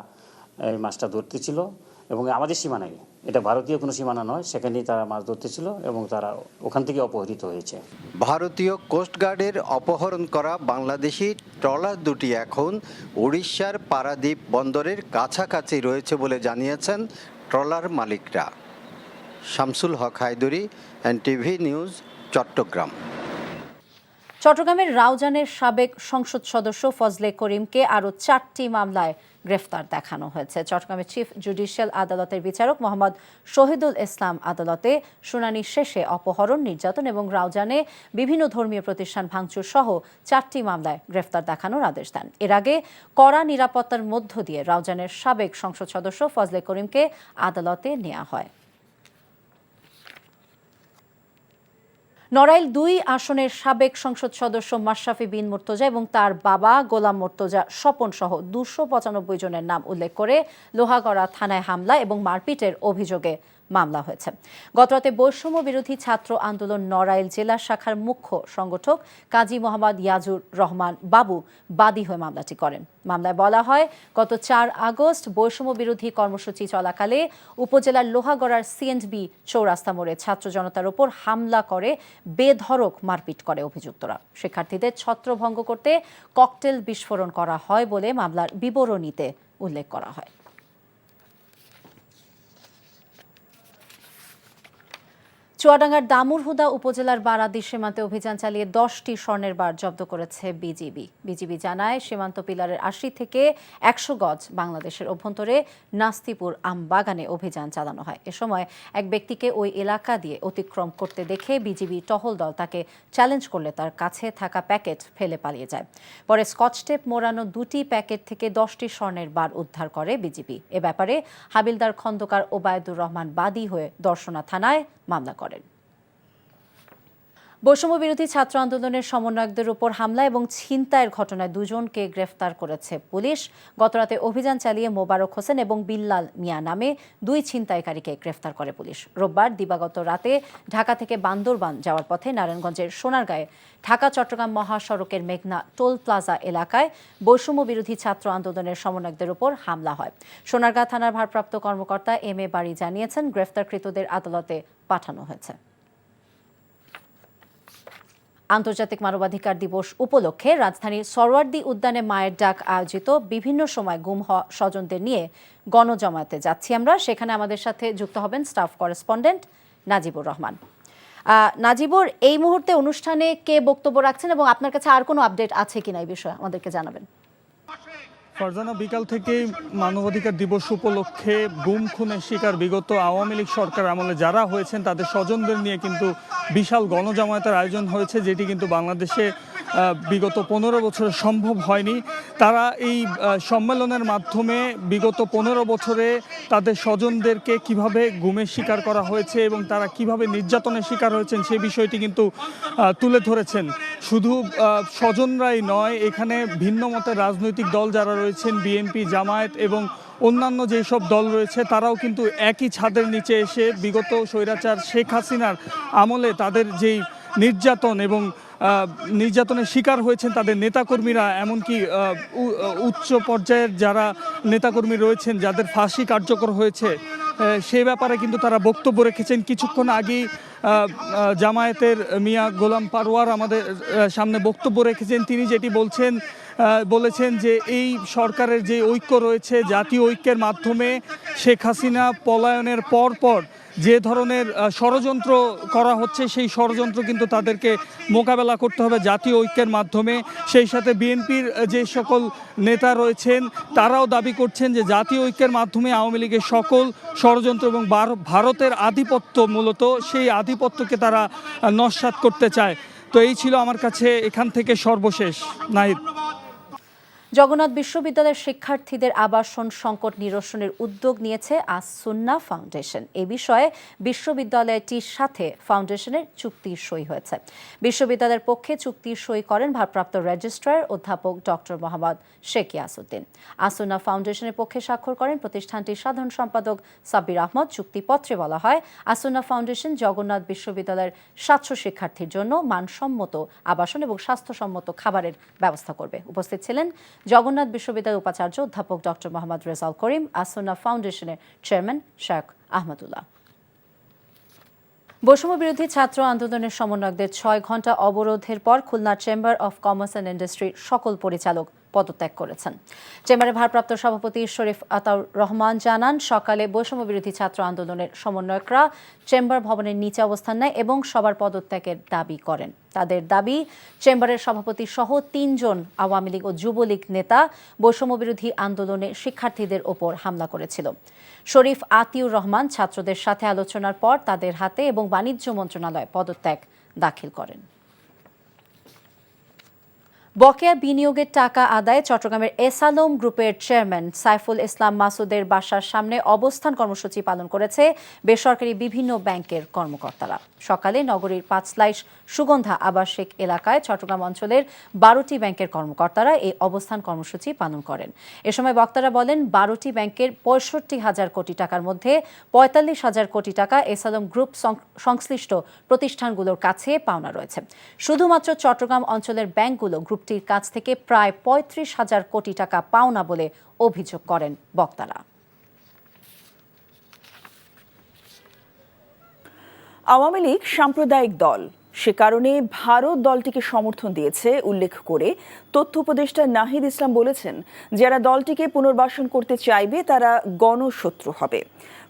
এই মাছটা ধরতেছিল এবং আমাদের সীমানায়, এটা ভারতীয় কোনো সীমানা নয়, সেখানেই তারা মাছ ধরতেছিল এবং তারা ওখান থেকে অপহৃত হয়েছে। ভারতীয় কোস্টগার্ডের অপহরণ করা বাংলাদেশি ট্রলার দুটি এখন উড়িষ্যার পারাদ্বীপ বন্দরের কাছাকাছি রয়েছে বলে জানিয়েছেন ট্রলার মালিকরা। শামসুল হক হায়দরি, এনটিভি নিউজ, চট্টগ্রাম। চট্টগ্রামের রাউজানের সাবেক সংসদ সদস্য ফজলে করিমকে আরও 4টি মামলায় গ্রেফতার দেখানো হয়েছে। চট্টগ্রামের চিফ জুডিশিয়াল আদালতের বিচারক মোহাম্মদ শহীদুল ইসলাম আদালতে শুনানি শেষে অপহরণ, নির্যাতন এবং রাউজানে বিভিন্ন ধর্মীয় প্রতিষ্ঠান ভাঙচুর সহ 4টি মামলায় গ্রেফতার দেখানোর আদেশ দেন। এর আগে কড়া নিরাপত্তার মধ্য দিয়ে রাউজানের সাবেক সংসদ সদস্য ফজলে করিমকে আদালতে নেওয়া হয়। নড়াইল 2 আসনের সাবেক সংসদ সদস্য মাশরাফি বিন মুর্তজা এবং তার বাবা গোলাম মুর্তজা স্বপন সহ 295 জনের নাম উল্লেখ করে লোহাগড়া থানায় হামলা এবং মারপিটের অভিযোগে মামলা হয়েছে। গতরাতে বৈষম্য বিরোধী ছাত্র আন্দোলন নড়াইল জেলা শাখার মুখ্য সংগঠক কাজী মোহাম্মদ ইয়াজুর রহমান বাবু বাদী হয়ে মামলাটি করেন। মামলায় বলা হয়, গত 4 আগস্ট বৈষম্য বিরোধী কর্মসূচি চলাকালে উপজেলার লোহাগড়ার সিএন্ডবি চৌরাস্তা মোড়ে ছাত্র জনতার উপর হামলা করে বেধড়ক মারপিট করে অভিযুক্তরা। শিক্ষার্থীদের ছত্রভঙ্গ করতে ককটেল বিস্ফোরণ করা হয় বলে মামলার বিবরণীতে উল্লেখ করা হয়। চুয়াডাঙ্গার দামুরহুদা উপজেলার বারাদি সীমান্তে অভিযান চালিয়ে 10টি স্বর্ণের বার জব্দ করেছে বিজিবি জানায়, সীমান্ত পিলারের 80 থেকে 100 গজ বাংলাদেশের অভ্যন্তরে নাস্তিপুর আমবাগানে অভিযান চালানো হয়। এ সময় এক ব্যক্তিকে ওই এলাকা দিয়ে অতিক্রম করতে দেখে বিজিবি টহল দল তাকে চ্যালেঞ্জ করলে তার কাছে থাকা প্যাকেট ফেলে পালিয়ে যায়। পরে স্কচ টেপ মোড়ানো 2টি প্যাকেট থেকে 10টি স্বর্ণের বার উদ্ধার করে বিজিবি। এ ব্যাপারে হাবিলদার খন্দকার ওবায়দুর রহমান বাদী হয়ে দর্শনা থানায় মামলা করেন। বৈষম্য বিরোধী ছাত্র আন্দোলনের সমন্বয়কদের উপর হামলা এবং ছিনতাইয়ের ঘটনায় 2 জনকে গ্রেফতার করেছে পুলিশ। গতরাতে অভিযান চালিয়ে মোবারক হোসেন এবং বিল্লাল মিয়া নামে 2 ছিনতাইকারীকে গ্রেফতার করে পুলিশ। রোববার দিবাগত রাতে ঢাকা থেকে বান্দরবান যাওয়ার পথে নারায়ণগঞ্জের সোনারগাঁয়ে ঢাকা চট্টগ্রাম মহাসড়কের মেঘনা টোল প্লাজা এলাকায় বৈষম্য বিরোধী ছাত্র আন্দোলনের সমন্বয়কদের উপর হামলা হয়। সোনারগাঁ থানার ভারপ্রাপ্ত কর্মকর্তা এম.এ. বারী জানিয়েছেন, গ্রেফতারকৃতদের আদালতে পাঠানো হয়েছে। আন্তর্জাতিক মানবাধিকার দিবস উপলক্ষে রাজধানীর সরওয়ার্দী উদ্যানে মায়ের ডাক আয়োজিত বিভিন্ন সময় গুম হওয়া স্বজনদের নিয়ে গণজমায়েতে যাচ্ছি আমরা। সেখানে আমাদের সাথে যুক্ত হবেন স্টাফ করেসপন্ডেন্ট নাজিবুর রহমান। নাজিবুর, এই মুহূর্তে অনুষ্ঠানে কে বক্তব্য রাখছেন এবং আপনার কাছে আর কোনো আপডেট আছে কিনা এই বিষয়ে আমাদেরকে জানাবেন। ফারজানা, বিকাল থেকেই মানবাধিকার দিবস উপলক্ষে গুম খুনের শিকার বিগত আওয়ামী লীগ সরকার আমলে যারা হয়েছেন তাদের স্বজনদের নিয়ে কিন্তু বিশাল গণজামায়াতের আয়োজন হয়েছে, যেটি কিন্তু বাংলাদেশে বিগত 15 বছরে সম্ভব হয়নি। তারা এই সম্মেলনের মাধ্যমে বিগত 15 বছরে তাদের স্বজনদেরকে কিভাবে গুমের শিকার করা হয়েছে এবং তারা কিভাবে নির্যাতনের শিকার হয়েছেন সেই বিষয়টি কিন্তু তুলে ধরেছেন। শুধু স্বজনরাই নয়, এখানে ভিন্ন মতের রাজনৈতিক দল যারা রয়েছেন, বিএনপি, জামায়াত এবং অন্যান্য যেসব দল রয়েছে, তারাও কিন্তু একই ছাদের নিচে এসে বিগত স্বৈরাচার শেখ হাসিনার আমলে তাদের যেই নির্যাতন এবং নির্যাতনের শিকার হয়েছেন তাদের নেতাকর্মীরা, এমনকি উচ্চ পর্যায়ের যারা নেতাকর্মী রয়েছেন যাদের ফাঁসি কার্যকর হয়েছে, সেই ব্যাপারে কিন্তু তারা বক্তব্য রেখেছেন। কিছুক্ষণ আগেই জামায়াতের মিয়া গোলাম পারওয়ার আমাদের সামনে বক্তব্য রেখেছেন। তিনি যেটি বলছেন বলেছেন যে এই সরকারের যে ঐক্য রয়েছে, জাতীয় ঐক্যের মাধ্যমে শেখ হাসিনা পলায়নের পর যে ধরনের ষড়যন্ত্র করা হচ্ছে, সেই ষড়যন্ত্র কিন্তু তাদেরকে মোকাবেলা করতে হবে জাতীয় ঐক্যের মাধ্যমে। সেই সাথে বিএনপির যে সকল নেতা রয়েছেন তারাও দাবি করছেন যে জাতীয় ঐক্যের মাধ্যমে আওয়ামী লীগের সকল ষড়যন্ত্র এবং ভারতের আধিপত্য, মূলত সেই আধিপত্যকে তারা নস্যাৎ করতে চায়। তো এই ছিল আমার কাছে এখান থেকে সর্বশেষ। নাহিদ। জগন্নাথ বিশ্ববিদ্যালয়ের শিক্ষার্থীদের আবাসন সংকট নিরসনের উদ্যোগ নিয়েছে আস-সুন্নাহ ফাউন্ডেশন। এ বিষয়ে বিশ্ববিদ্যালয়টির সাথে ফাউন্ডেশনের চুক্তির সই হয়েছে। বিশ্ববিদ্যালয়ের পক্ষে চুক্তির সই করেন ভারপ্রাপ্ত রেজিস্ট্রার অধ্যাপক ডক্টর মোহাম্মদ শেখ ইয়াসউদ্দিন। আস-সুন্নাহ ফাউন্ডেশনের পক্ষে স্বাক্ষর করেন প্রতিষ্ঠানটির সাধারণ সম্পাদক সাব্বির আহমদ। চুক্তিপত্রে বলা হয়, আস-সুন্নাহ ফাউন্ডেশন জগন্নাথ বিশ্ববিদ্যালয়ের ৭০০ শিক্ষার্থীর জন্য মানসম্মত আবাসন এবং স্বাস্থ্যসম্মত খাবারের ব্যবস্থা করবে। উপস্থিত ছিলেন জগন্নাথ বিশ্ববিদ্যালয়ের উপাচার্য অধ্যাপক ডক্টর মোহাম্মদ রেজাউল করিম, আস-সুন্নাহ ফাউন্ডেশনের চেয়ারম্যান শেখ আহমদুল্লাহ। বৈষম্য বিরোধী ছাত্র আন্দোলনের সমন্বয়কদের ৬ ঘণ্টা অবরোধের পর Khulna chamber of commerce and ইন্ডাস্ট্রির সকল পরিচালক পদত্যাগ করেছেন। চেম্বারের ভারপ্রাপ্ত সভাপতি শরীফ আতাউর রহমান জানান, সকালে বৈষম্য বিরোধী ছাত্র আন্দোলনের সমন্বয়করা চেম্বার ভবনের নিচে অবস্থান নেয় এবং সবার পদত্যাগের দাবি করেন। তাদের দাবি, চেম্বারের সভাপতি সহ ৩ জন আওয়ামী লীগ ও যুবলীগ নেতা বৈষম্য বিরোধী আন্দোলনে শিক্ষার্থীদের ওপর হামলা করেছিল। শরীফ আতিউর রহমান ছাত্রদের সাথে আলোচনার পর তাদের হাতে এবং বাণিজ্য মন্ত্রণালয় পদত্যাগ দাখিল করেন। বকেয়া বিনিয়োগের টাকা আদায়ে চট্টগ্রামের এসালম গ্রুপের চেয়ারম্যান সাইফুল ইসলাম মাসুদের বাসার সামনে অবস্থান কর্মসূচি পালন করেছে বেসরকারি বিভিন্ন ব্যাংকের কর্মকর্তারা। সকালে নগরীর পাঁচলাইশ সুগন্ধা আবাসিক এলাকায় চট্টগ্রাম অঞ্চলের 12টি ব্যাংকের কর্মকর্তারা এই অবস্থান কর্মসূচি পালন করেন। এ সময় বক্তারা বলেন, 12টি ব্যাংকের ৬৫,০০০ কোটি টাকার মধ্যে ৪৫,০০০ কোটি টাকা এসালম গ্রুপ সংশ্লিষ্ট প্রতিষ্ঠানগুলোর কাছে পাওনা রয়েছে। শুধুমাত্র চট্টগ্রাম অঞ্চলের ব্যাংকগুলো গ্রুপটির কাছ থেকে প্রায় ৩৫,০০০ কোটি টাকা পাওনা বলে অভিযোগ করেন বক্তারা। আওয়ামী লীগ সাম্প্রদায়িক দল, সে কারণে ভারত দলটিকে সমর্থন দিয়েছে উল্লেখ করে তথ্য উপদেষ্টা নাহিদ ইসলাম বলেছেন, যারা দলটিকে পুনর্বাসন করতে চাইবে তারা গণশত্রু হবে।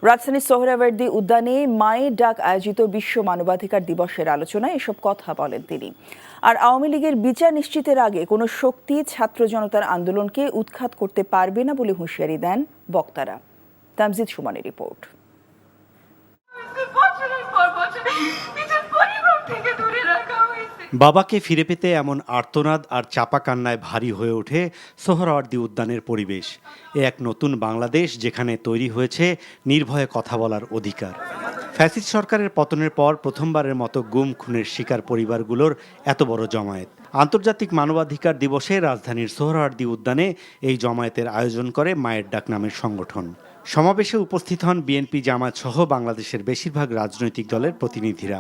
রাজধানীর সোহরাওয়ার্দী উদ্যানে মায়ের ডাক আয়োজিত বিশ্ব মানবাধিকার দিবসের আলোচনায় এসব কথা বলেন তিনি। আর আওয়ামী লীগের বিচার নিশ্চিতের আগে কোনো শক্তি ছাত্র জনতার আন্দোলনকে উৎখাত করতে পারবে না বলে হুঁশিয়ারি দেন বক্তারা। তামজিদ সুমানের রিপোর্ট। বাবাকে ফিরে পেতে এমন আর্তনাদ আর চাপা কান্নায় ভারী হয়ে ওঠে সোহরাওয়ার্দী উদ্যানের পরিবেশ। এক নতুন বাংলাদেশ যেখানে তৈরি হয়েছে নির্ভয়ে কথা বলার অধিকার। ফ্যাসিস্ট সরকারের পতনের পর প্রথমবারের মতো গুম খুনের শিকার পরিবারগুলোর এত বড় জমায়েত। আন্তর্জাতিক মানবাধিকার দিবসে রাজধানীর সোহরাওয়ার্দী উদ্যানে এই জমায়েতের আয়োজন করে মায়ের ডাক নামের সংগঠন। সমাবেশে উপস্থিত হন বিএনপি, জামায়াত সহ বাংলাদেশের বেশিরভাগ রাজনৈতিক দলের প্রতিনিধিরা।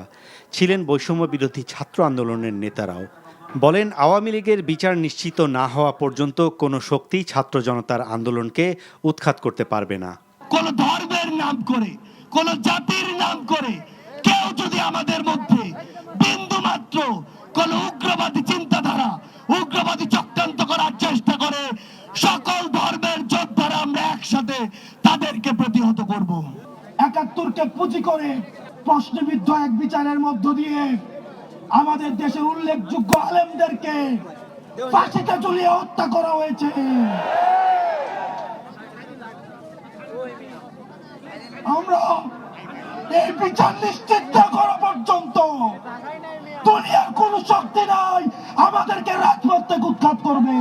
ছিলেন বৈষম্য বিরোধী ছাত্র আন্দোলনের নেতারাও। বলেন, আওয়ামী লীগের বিচার নিশ্চিত না হওয়া পর্যন্ত কোনো শক্তি ছাত্র জনতার আন্দোলনকে উৎখাত করতে পারবে না। কোন ধর্মের নাম করে, কোন জাতির নাম করে কেউ যদি আমাদের মধ্যে বিন্দু মাত্র কোন উগ্রবাদী চিন্তাধারা, উগ্রবাদী চক্রান্ত করার চেষ্টা করে, সকল ধর্মের যোদ্ধারা আমরা একসাথে তাদেরকে প্রতিহত করব। ৭১কে পুঁজি করে প্রশ্নবিদ্ধ এক বিচারের মধ্য দিয়ে আমাদের দেশের উল্লেখযোগ্য আলেমদেরকে ফাঁসিতে ঝুলিয়ে হত্যা করা হয়েছে। আমরা এই বিচার নিশ্চিত না করা পর্যন্ত দুনিয়ার কোন শক্তি নাই আমাদেরকে রাজপথ থেকে উৎখাত করবে।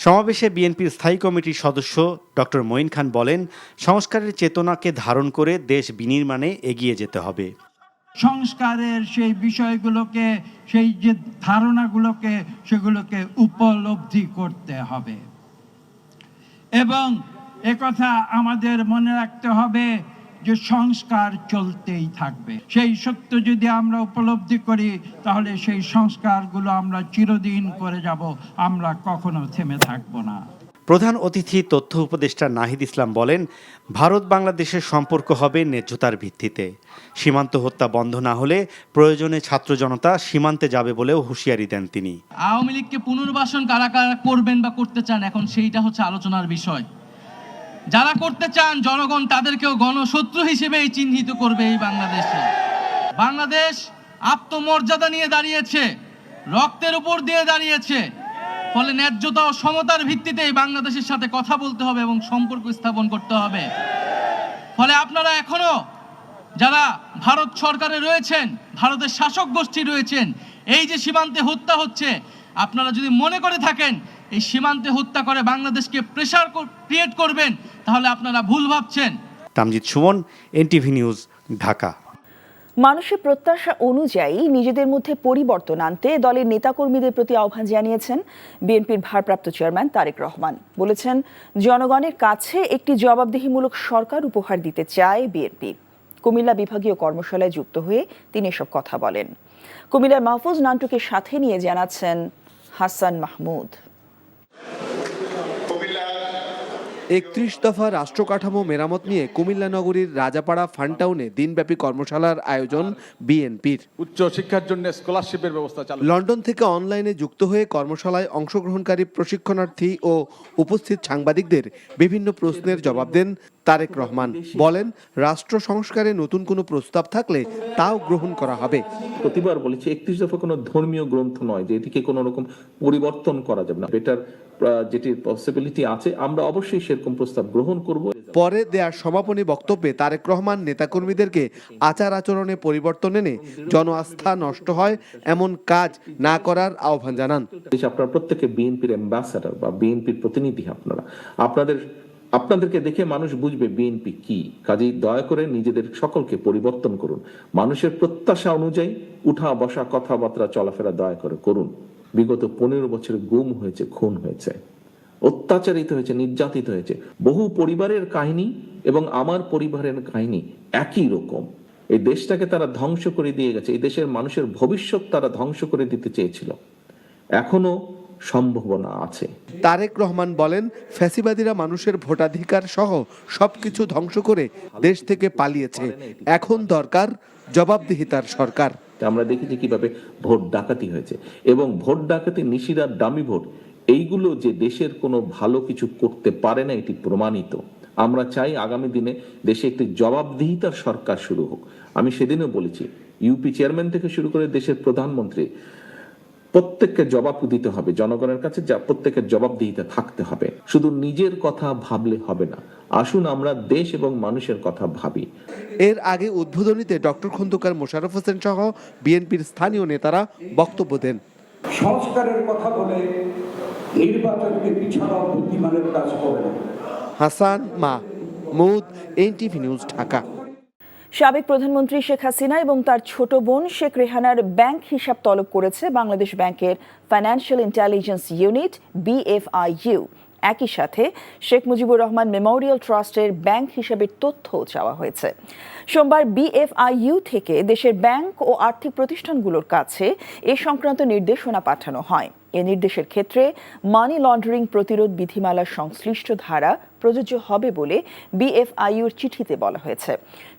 সমাবেশে বিএনপির স্থায়ী কমিটির সদস্য ডক্টর মঈন খান বলেন, সংস্কারের চেতনাকে ধারণ করে দেশ বিনির্মাণে এগিয়ে যেতে হবে। সংস্কারের সেই বিষয়গুলোকে, সেই যে ধারণাগুলোকে, সেগুলোকে উপলব্ধি করতে হবে এবং একথা আমাদের মনে রাখতে হবে যে সংস্কার চলতেই থাকবে। সেই সত্য যদি আমরা উপলব্ধি করি তাহলে সেই সংস্কারগুলো আমরা চিরদিন করে যাব, আমরা কখনো থেমে থাকবো না। প্রধান অতিথি তথ্য উপদেষ্টা নাহিদ ইসলাম বলেন, ভারত বাংলাদেশের সম্পর্ক হবে ন্যায্যতার ভিত্তিতে। সীমান্ত হত্যা বন্ধ না হলে প্রয়োজনে ছাত্র জনতা সীমান্তে যাবে বলেও হুঁশিয়ারি দেন তিনি। আওয়ামী লীগকে পুনর্বাসন কারা কারা করবেন বা করতে চান, এখন সেইটা হচ্ছে আলোচনার বিষয়। যারা করতে চান জনগণ তাদেরকেও গণশত্রু হিসেবেই চিহ্নিত করবে এই বাংলাদেশে। বাংলাদেশ আত্মমর্যাদা নিয়ে দাঁড়িয়েছে, রক্তের উপর দিয়ে দাঁড়িয়েছে। ফলে ন্যায্যতা ও সমতার ভিত্তিতে বাংলাদেশের সাথে কথা বলতে হবে এবং সম্পর্ক স্থাপন করতে হবে। ফলে আপনারা এখনো যারা ভারত সরকারে রয়েছেন, ভারতের শাসক গোষ্ঠী রয়েছেন, এই যে সীমান্তে হত্যা হচ্ছে, আপনারা যদি মনে করে থাকেন এই সীমান্তে হত্যা করে বাংলাদেশকে প্রেসার ক্রিয়েট করবেন, তাহলে আপনারা ভুল ভাবছেন। Tamjid Suman, NTV news, Dhaka. মানুষের প্রত্যাশা অনুযায়ী নিজেদের মধ্যে পরিবর্তন আনতে দলের নেতাকর্মীদের প্রতি আহ্বান জানিয়েছেন বিএনপির ভারপ্রাপ্ত চেয়ারম্যান তারেক রহমান। বলেছেন, জনগণের কাছে একটি জবাবদিহিমূলক সরকার উপহার দিতে চায় বিএনপি। কুমিল্লা বিভাগীয় কর্মশালায় যুক্ত হয়ে তিনি এসব কথা বলেন। কুমিল্লার মাহফুজ নান্টুকে সাথে নিয়ে জানাচ্ছেন হাসান মাহমুদ। ৩১ দফা রাষ্ট্র কাঠামো মেরামত নিয়ে কুমিল্লা নগরীর রাজাপাড়া ফানটাউনে দিনব্যাপী কর্মশালার আয়োজন বিএনপির। উচ্চ শিক্ষার জন্য স্কলারশিপের ব্যবস্থা চালু। লন্ডন থেকে অনলাইনে যুক্ত হয়ে কর্মশালায় অংশগ্রহণকারী প্রশিক্ষণার্থী ও উপস্থিত সাংবাদিকদের বিভিন্ন প্রশ্নের জবাব দেন তারেক রহমান। বলেন, রাষ্ট্র সংস্কারে নতুন কোনো প্রস্তাব থাকলে তাও গ্রহণ করা হবে। প্রতিবার বলেছি ৩১ দফা কোনো ধর্মীয় গ্রন্থ নয় যে এটিকে কোনো রকম পরিবর্তন করা যাবে না। এটার যেটির পসিবিলিটি আছে আমরা অবশ্যই সেরকম প্রস্তাব গ্রহণ করব। পরে দেয়ার সমাপনী বক্তব্যে তারেক রহমান নেতাকর্মীদেরকে আচার আচরণে পরিবর্তন এনে জন আস্থা নষ্ট হয় এমন কাজ না করার আহ্বান জানান। আপনারা প্রত্যেকে বিএনপির অ্যাম্বাসাডর বা বিএনপির প্রতিনিধি। আপনাদেরকে দেখে মানুষ বুঝবে বিএনপি কি। কাজেই দয়া করে নিজেদের সকলকে পরিবর্তন করুন। মানুষের প্রত্যাশা অনুযায়ী উঠা বসা কথাবার্তা চলাফেরা দয়া করে করুন। বিগত 15 বছরে গুম হয়েছে, খুন হয়েছে, অত্যাচারিত হয়েছে, নির্যাতিত হয়েছে। বহু পরিবারের কাহিনী এবং আমার পরিবারের কাহিনী একই রকম। এই দেশটাকে তারা ধ্বংস করে দিয়ে গেছে। এই দেশের মানুষের ভবিষ্যৎ তারা ধ্বংস করে দিতে চেয়েছিল। এখনো সম্ভাবনা আছে। তারেক রহমান বলেন, ফ্যাসিবাদীরা মানুষের ভোটাধিকার সহ সবকিছু ধ্বংস করে দেশ থেকে পালিয়েছে। এখন দরকার জবাবদিহিতার সরকার। আমরা দেখেছি কিভাবে ভোট ডাকাতি হয়েছে এবং ভোট ডাকাতি, নিশিরার দামি ভোট, এইগুলো যে দেশের কোনো ভালো কিছু করতে পারে না এটি প্রমাণিত। আমরা চাই আগামী দিনে দেশে একটি জবাবদিহিতার সরকার শুরু হোক। আমি সেদিনও বলেছি, ইউপি চেয়ারম্যান থেকে শুরু করে দেশের প্রধানমন্ত্রী প্রত্যেককে জবাব দিতে হবে জনগণের কাছে, যা প্রত্যেকের জবাবদিহিতা থাকতে হবে। শুধু নিজের কথা ভাবলে হবে না, আসুন আমরা দেশ এবং মানুষের কথা ভাবি। এর আগে উদ্বোধনীতে ডক্টর খন্দকার মোশাররফ হোসেন সহ বিএনপির স্থানীয় নেতারা বক্তব্য দেন। সংস্কারের কথা বলে নির্বাচনকে পিছানোর বুদ্ধিমানের কাজ হবে না। Hasan Mahmud, NTV news, Dhaka. সাবেক প্রধানমন্ত্রী শেখ হাসিনা এবং তার ছোট বোন শেখ রেহানার ব্যাংক হিসাব তলব করেছে বাংলাদেশ ব্যাংকের ফাইন্যান্সিয়াল ইন্টেলিজেন্স ইউনিট BFIU। একই সাথে শেখ মুজিবুর রহমান মেমোরিয়াল ট্রাস্টের ব্যাংক হিসাবের তথ্য চাওয়া হয়েছে। সোমবার BFIU থেকে দেশের ব্যাংক ও আর্থিক প্রতিষ্ঠানগুলোর কাছে এ সংক্রান্ত নির্দেশনা পাঠানো হয়। এ নির্দেশের ক্ষেত্রে মানি লন্ডারিং প্রতিরোধ বিধিমালার সংশ্লিষ্ট ধারা প্রযোজ্য হবে বলে BFIUর চিঠিতে বলা হয়েছে।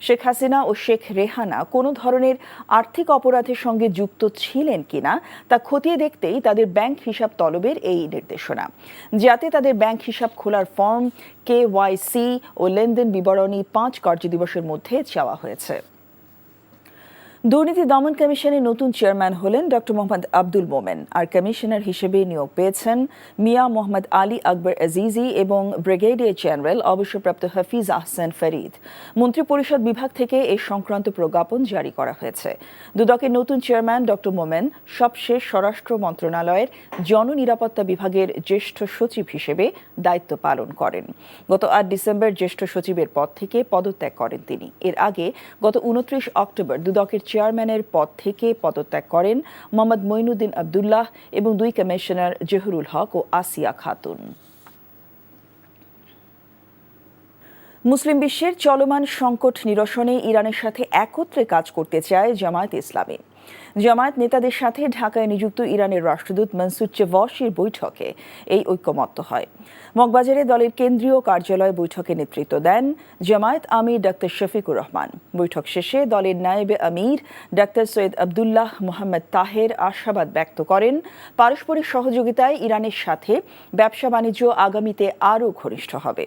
শেখ হাসিনা ও শেখ রেহানা কোনো ধরনের আর্থিক অপরাধের সঙ্গে যুক্ত ছিলেন কিনা তা খতিয়ে দেখতেই তাদের ব্যাংক হিসাব তলবের এই নির্দেশনা, যাতে তাদের ব্যাংক হিসাব খোলার ফর্ম, KYC ও লেনদেন বিবরণী 5 কার্যদিবসের মধ্যে চাওয়া হয়েছে। দুর্নীতি দমন কমিশনের নতুন চেয়ারম্যান হলেন ডক্টর মোহাম্মদ আব্দুল মোমেন, আর কমিশনার হিসেবে নিয়োগ পেয়েছেন মিয়া মোহাম্মদ আলী আকবর আজিজি এবং ব্রিগেডিয়ার জেনারেল অবসরপ্রাপ্ত হাফিজ আহসান ফরিদ। মন্ত্রিপরিষদ বিভাগ থেকে এ সংক্রান্ত প্রজ্ঞাপন জারি করা হয়েছে। দুদকের নতুন চেয়ারম্যান ডক্টর মোমেন সবশেষ স্বরাষ্ট্র মন্ত্রণালয়ের জননিরাপত্তা বিভাগের জ্যেষ্ঠ সচিব হিসেবে দায়িত্ব পালন করেন। গত 8 ডিসেম্বর জ্যেষ্ঠ সচিবের পদ থেকে পদত্যাগ করেন তিনি। এর আগে গত 29 অক্টোবর দুদকের চেয়ারম্যানের পদ থেকে পদত্যাগ করেন মোহাম্মদ মঈনুদ্দিন আব্দুল্লাহ এবং 2 কমিশনার জহুরুল হক ও আসিয়া খাতুন। মুসলিম বিশ্বের চলমান সংকট নিরসনে ইরানের সাথে একত্রে কাজ করতে চায় জামায়াতে ইসলামী। জামায়াত নেতাদের সাথে ঢাকায় নিযুক্ত ইরানের রাষ্ট্রদূত মনসুর চেভশির বৈঠকে এই ঐকমত্য হয়। মগবাজারে দলের কেন্দ্রীয় কার্যালয়ে বৈঠকে নেতৃত্ব দেন জামায়াত আমির ডাক্তার শফিকুর রহমান। বৈঠক শেষে দলের নায়েবে আমির ডাক্তার সৈয়দ আবদুল্লাহ মোহাম্মদ তাহের আশাবাদ ব্যক্ত করেন, পারস্পরিক সহযোগিতায় ইরানের সাথে ব্যবসা বাণিজ্য আগামীতে আরও ঘনিষ্ঠ হবে।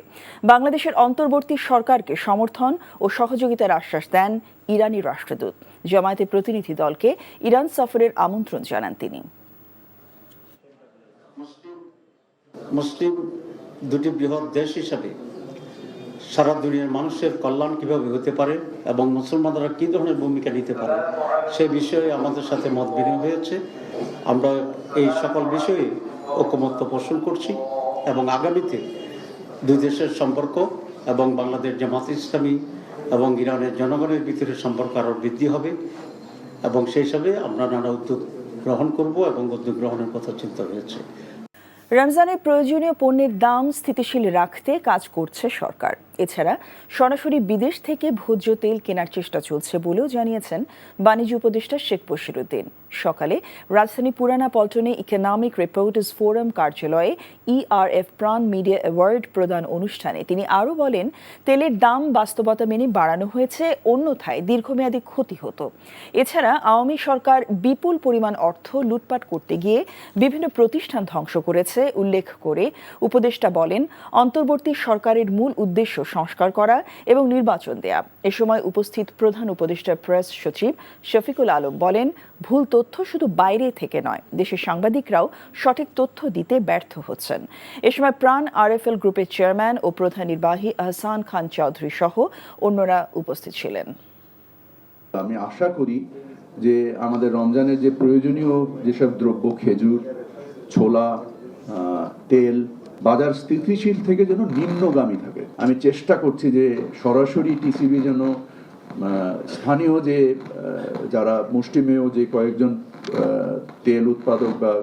বাংলাদেশের অন্তর্বর্তী সরকারকে সমর্থন ও সহযোগিতার আশ্বাস দেন ইরানি রাষ্ট্রদূত। জামায়াতের প্রতিনিধি দলকে ইরান সফরের আমন্ত্রণ জানান তিনি। মুসলিম দুটি বৃহৎ দেশ হিসাবে সারা দুনিয়ার মানুষের কল্যাণ কিভাবে হতে পারে এবং মুসলমানরা কী ধরনের ভূমিকা নিতে পারে সে বিষয়ে আমাদের সাথে মত বিনিময় হয়েছে। আমরা এই সকল বিষয়ে ঐকমত্য পোষণ করছি এবং আগামীতে দুই দেশের সম্পর্ক এবং বাংলাদেশ জামাত ইসলামী এবং ইরানের জনগণের ভিতরে সম্পর্ক আরও বৃদ্ধি হবে এবং সেই হিসাবে আমরা নানা উদ্যোগ গ্রহণ করব এবং উদ্যোগ গ্রহণের কথা চিন্তা হয়েছে। রমজানের প্রয়োজনীয় পণ্যের দাম স্থিতিশীল রাখতে কাজ করছে সরকার। এছাড়া সরাসরি বিদেশ থেকে ভোজ্য তেল কেনার চেষ্টা চলছে বলেও জানিয়েছেন বাণিজ্য উপদেষ্টা শেখ বশিরউদ্দিন। সকালে রাজধানী পুরানা পল্টনে ইকোনমিক রিপোর্টার্স ফোরাম কার্যালয়ে ERF প্রাণ মিডিয়া অ্যাওয়ার্ড প্রদান অনুষ্ঠানে তিনি আরও বলেন, তেলের দাম বাস্তবতা মেনে বাড়ানো হয়েছে, অন্যথায় দীর্ঘমেয়াদী ক্ষতি হতো। এছাড়া আওয়ামী সরকার বিপুল পরিমাণ অর্থ লুটপাট করতে গিয়ে বিভিন্ন প্রতিষ্ঠান ধ্বংস করেছে উল্লেখ করে উপদেষ্টা বলেন, অন্তর্বর্তী সরকারের মূল উদ্দেশ্য সংস্কার করা এবং নির্বাচন দেয়া। এ সময় উপস্থিত প্রধান উপদেষ্টা প্রেস সচিব শফিকুল আলম বলেন, ভুল তথ্য শুধু বাইরে থেকে নয়, দেশের সাংবাদিকরাও সঠিক তথ্য দিতে ব্যর্থ হচ্ছেন। এ সময় প্রাণ RFL গ্রুপের চেয়ারম্যান ও প্রধান নির্বাহী আহসান খান চৌধুরী সহ অন্যরা উপস্থিত ছিলেন। আমি আশা করি যে আমাদের রমজানের যে প্রয়োজনীয় যেসব দ্রব্য, খেজুর, ছোলা, তেল, বাজার স্থিতিশীল থেকে যেন নিম্নগামী থাকে। আমি চেষ্টা করছি যে সরাসরি TCB যেন স্থানীয় যে যারা মুষ্টিমেয় যে কয়েকজন তেল উৎপাদক বা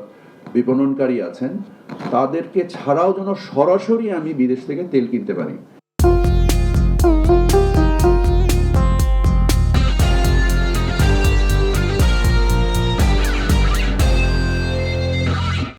বিপণনকারী আছেন তাদেরকে ছাড়াও যেন সরাসরি আমি বিদেশ থেকে তেল কিনতে পারি।